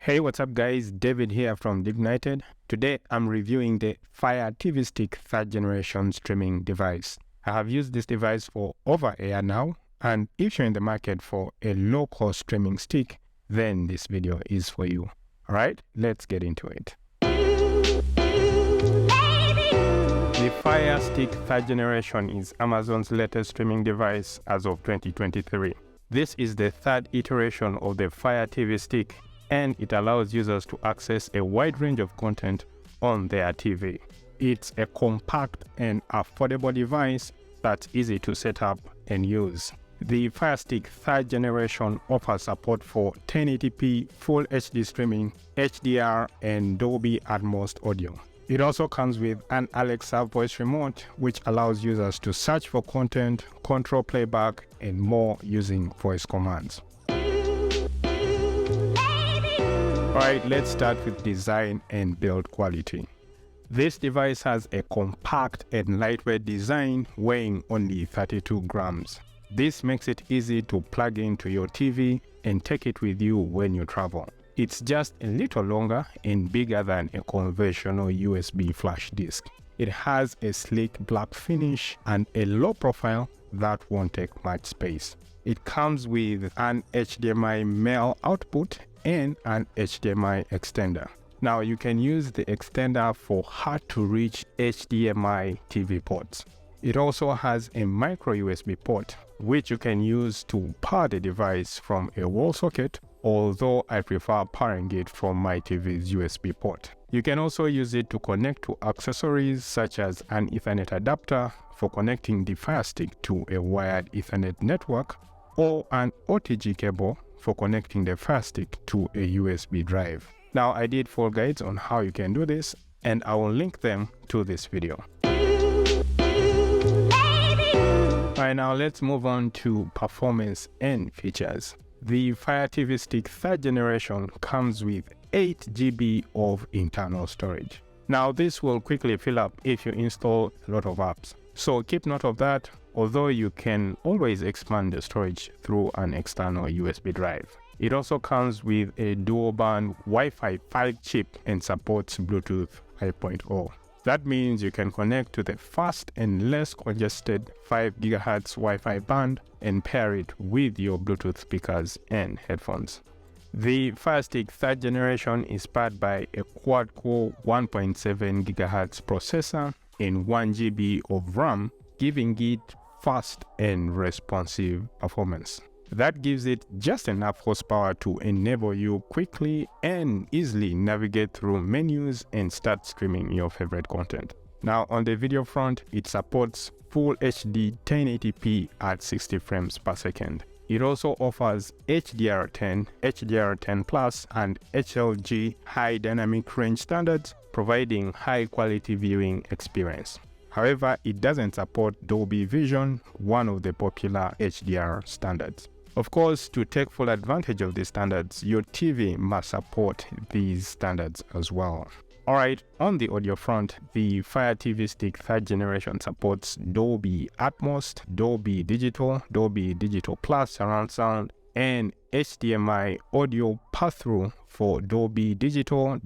Hey, what's up guys? David here from Dignited. Today I'm reviewing the Fire TV Stick 3rd generation streaming device. I have used this device for over a year now, and if you're in the market for a low-cost streaming stick, then this video is for you. Alright, let's get into it. The Fire Stick 3rd generation is Amazon's latest streaming device as of 2023. This is the 3rd iteration of the Fire TV Stick, and it allows users to access a wide range of content on their TV. It's a compact and affordable device that's easy to set up and use. The Fire Stick 3rd generation offers support for 1080p Full HD streaming, HDR, and Dolby Atmos audio. It also comes with an Alexa voice remote, which allows users to search for content, control playback, and more using voice commands. Alright, let's start with design and build quality. This device has a compact and lightweight design weighing only 32 grams. This makes it easy to plug into your TV and take it with you when you travel. It's just a little longer and bigger than a conventional USB flash disk. It has a sleek black finish and a low profile that won't take much space. It comes with an HDMI male output and an HDMI extender. Now you can use the extender for hard-to-reach HDMI TV ports. It also has a micro USB port, which you can use to power the device from a wall socket, although I prefer powering it from my TV's USB port. You can also use it to connect to accessories such as an Ethernet adapter for connecting the Fire Stick to a wired Ethernet network, or an OTG cable for connecting the Fire Stick to a USB drive. Now I did full guides on how you can do this, and I will link them to this video. Alright, now let's move on to performance and features. The Fire TV Stick 3rd generation comes with 8 GB of internal storage. Now this will quickly fill up if you install a lot of apps, so keep note of that, although you can always expand the storage through an external USB drive. It also comes with a dual-band Wi-Fi 5 chip and supports Bluetooth 5.0. That means you can connect to the fast and less congested 5 GHz Wi-Fi band and pair it with your Bluetooth speakers and headphones. The Fire Stick 3rd generation is powered by a quad-core 1.7 GHz processor and 1 GB of RAM, giving it fast and responsive performance. That gives it just enough horsepower to enable you quickly and easily navigate through menus and start streaming your favorite content. Now on the video front, it supports Full HD 1080p at 60 frames per second. It also offers HDR10, HDR10 Plus, and HLG High Dynamic Range standards, providing high quality viewing experience. However, it doesn't support Dolby Vision, one of the popular HDR standards. Of course, to take full advantage of these standards, your TV must support these standards as well. Alright, on the audio front, the Fire TV Stick 3rd generation supports Dolby Atmos, Dolby Digital Plus surround sound, and HDMI audio pass-through for Dolby Digital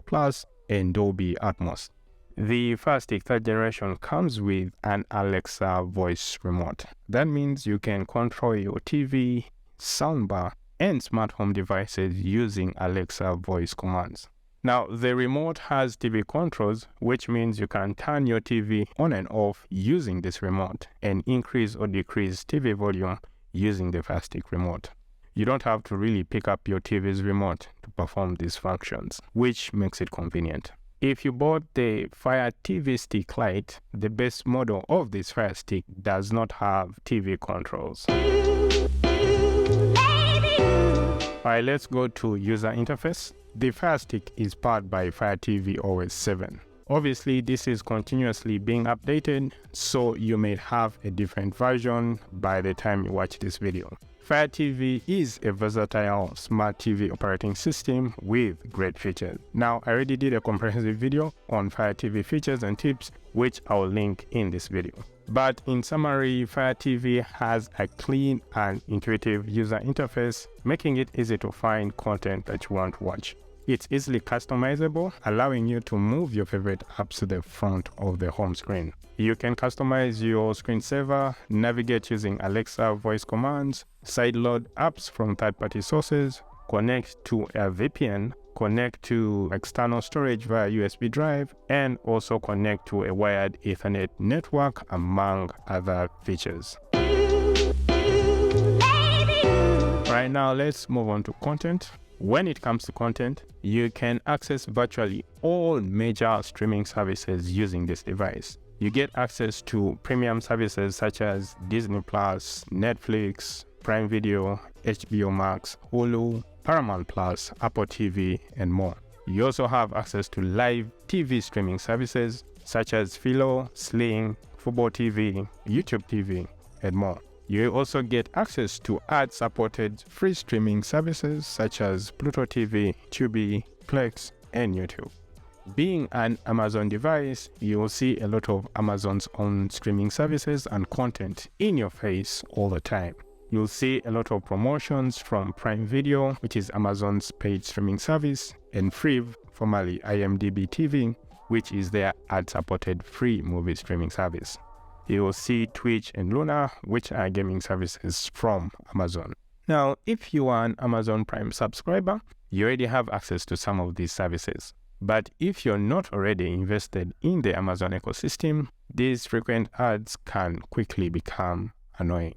Plus, and Dolby Atmos. The Fire Stick 3rd generation comes with an Alexa voice remote. That means you can control your TV, soundbar, and smart home devices using Alexa voice commands. Now, the remote has TV controls, which means you can turn your TV on and off using this remote and increase or decrease TV volume using the Fire Stick remote. You don't have to really pick up your TV's remote to perform these functions, which makes it convenient. If you bought the Fire TV Stick Lite, the base model of this Fire Stick does not have TV controls. Alright, let's go to user interface. The Fire Stick is powered by Fire TV OS 7. Obviously, this is continuously being updated, so you may have a different version by the time you watch this video. Fire TV is a versatile smart TV operating system with great features. Now, I already did a comprehensive video on Fire TV features and tips, which I will link in this video. But in summary, Fire TV has a clean and intuitive user interface, making it easy to find content that you want to watch. It's easily customizable, allowing you to move your favorite apps to the front of the home screen. You can customize your screensaver, navigate using Alexa voice commands, sideload apps from third-party sources, connect to a VPN, connect to external storage via USB drive, and also connect to a wired Ethernet network, among other features. Right now, let's move on to content. When it comes to content, you can access virtually all major streaming services using this device. You get access to premium services such as Disney+, Netflix, Prime Video, HBO Max, Hulu, Paramount+, Apple TV, and more. You also have access to live TV streaming services such as Philo, Sling, Fubo TV, YouTube TV, and more. You also get access to ad-supported free streaming services such as Pluto TV, Tubi, Plex, and YouTube. Being an Amazon device, you will see a lot of Amazon's own streaming services and content in your face all the time. You'll see a lot of promotions from Prime Video, which is Amazon's paid streaming service, and Freevee, formerly IMDb TV, which is their ad-supported free movie streaming service. You will see Twitch and Luna, which are gaming services from Amazon. Now, if you are an Amazon Prime subscriber, you already have access to some of these services. But if you're not already invested in the Amazon ecosystem, these frequent ads can quickly become annoying.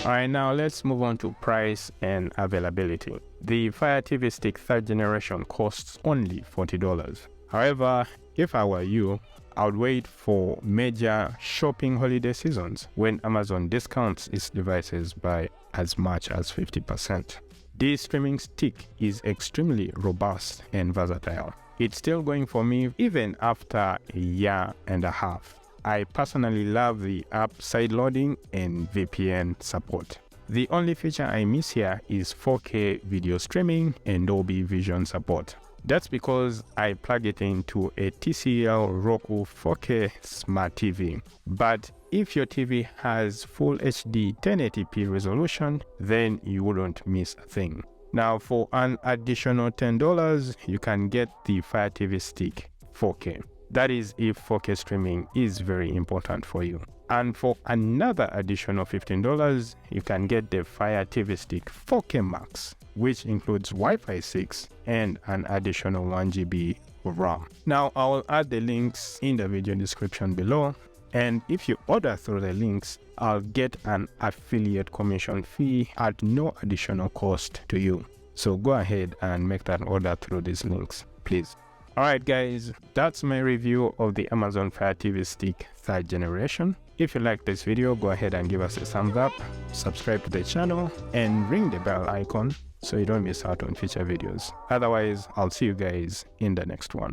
Alright, now let's move on to price and availability. The Fire TV Stick 3rd generation costs only $40. However, if I were you, I would wait for major shopping holiday seasons when Amazon discounts its devices by as much as 50%. This streaming stick is extremely robust and versatile. It's still going for me even after a year and a half. I personally love the app sideloading and VPN support. The only feature I miss here is 4K video streaming and Dolby Vision support. That's because I plug it into a TCL Roku 4K Smart TV. But if your TV has Full HD 1080p resolution, then you wouldn't miss a thing. Now, for an additional $10, you can get the Fire TV Stick 4K. That is if 4K streaming is very important for you. And for another additional $15, you can get the Fire TV Stick 4K Max, which includes Wi-Fi 6 and an additional 1GB of RAM. Now, I will add the links in the video description below. And if you order through the links, I'll get an affiliate commission fee at no additional cost to you. So go ahead and make that order through these links, please. Alright guys, that's my review of the Amazon Fire TV Stick 3rd generation. If you like this video, go ahead and give us a thumbs up, subscribe to the channel, and ring the bell icon so you don't miss out on future videos. Otherwise, I'll see you guys in the next one.